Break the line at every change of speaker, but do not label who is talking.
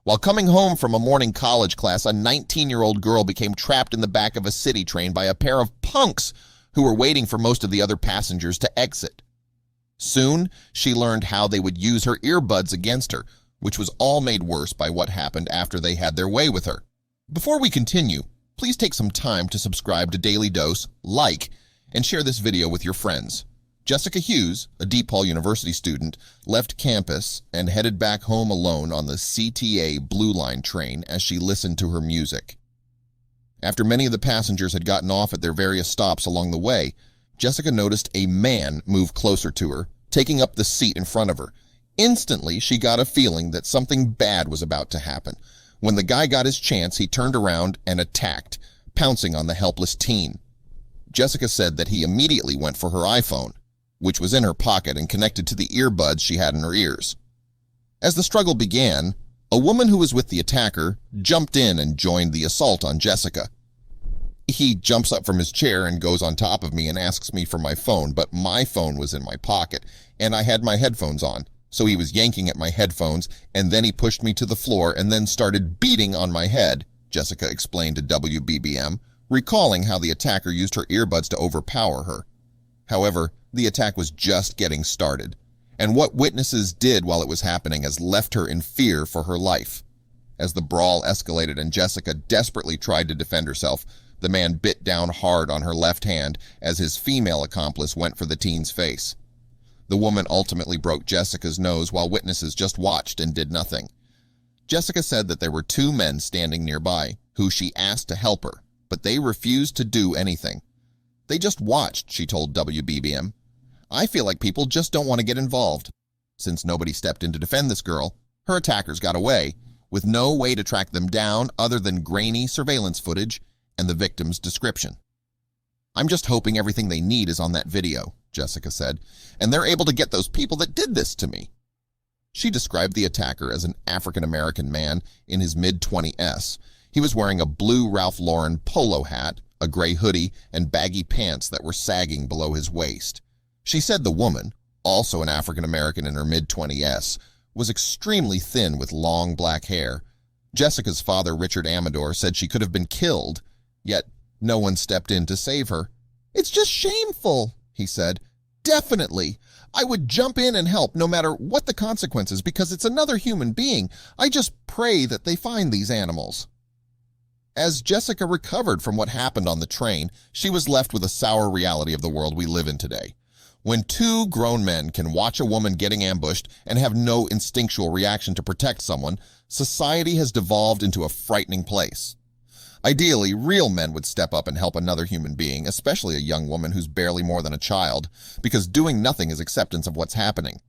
While coming home from a morning college class, a 19-year-old girl became trapped in the back of a city train by a pair of punks who were waiting for most of the other passengers to exit. Soon, she learned how they would use her earbuds against her, which was all made worse by what happened after they had their way with her. Before we continue, please take some time to subscribe to Dailydose, like, and share this video with your friends. Jessica Hughes, a DePaul University student, left campus and headed back home alone on the CTA Blue Line train as she listened to her music. After many of the passengers had gotten off at their various stops along the way, Jessica noticed a man move closer to her, taking up the seat in front of her. Instantly, she got a feeling that something bad was about to happen. When the guy got his chance, he turned around and attacked, pouncing on the helpless teen. Jessica said that he immediately went for her iPhone, which was in her pocket and connected to the earbuds she had in her ears. As the struggle began, a woman who was with the attacker jumped in and joined the assault on Jessica. He jumps up from his chair and goes on top of me and asks me for my phone, but my phone was in my pocket, and I had my headphones on. So he was yanking at my headphones, and then he pushed me to the floor and then started beating on my head, Jessica explained to WBBM, recalling how the attacker used her earbuds to overpower her. However, the attack was just getting started, and what witnesses did while it was happening has left her in fear for her life. As the brawl escalated and Jessica desperately tried to defend herself, the man bit down hard on her left hand as his female accomplice went for the teen's face. The woman ultimately broke Jessica's nose while witnesses just watched and did nothing. Jessica said that there were two men standing nearby who she asked to help her, but they refused to do anything. They just watched, she told WBBM. I feel like people just don't want to get involved. Since nobody stepped in to defend this girl, her attackers got away, with no way to track them down other than grainy surveillance footage and the victim's description. I'm just hoping everything they need is on that video, Jessica said, and they're able to get those people that did this to me. She described the attacker as an African-American man in his mid-20s. He was wearing a blue Ralph Lauren polo hat, a gray hoodie, and baggy pants that were sagging below his waist. She said the woman, also an African-American in her mid-20s, was extremely thin with long black hair. Jessica's father, Richard Amador, said she could have been killed, yet no one stepped in to save her. It's just shameful, he said. Definitely. I would jump in and help no matter what the consequences because it's another human being. I just pray that they find these animals. As Jessica recovered from what happened on the train, she was left with a sour reality of the world we live in today. When two grown men can watch a woman getting ambushed and have no instinctual reaction to protect someone, society has devolved into a frightening place. Ideally, real men would step up and help another human being, especially a young woman who's barely more than a child, because doing nothing is acceptance of what's happening.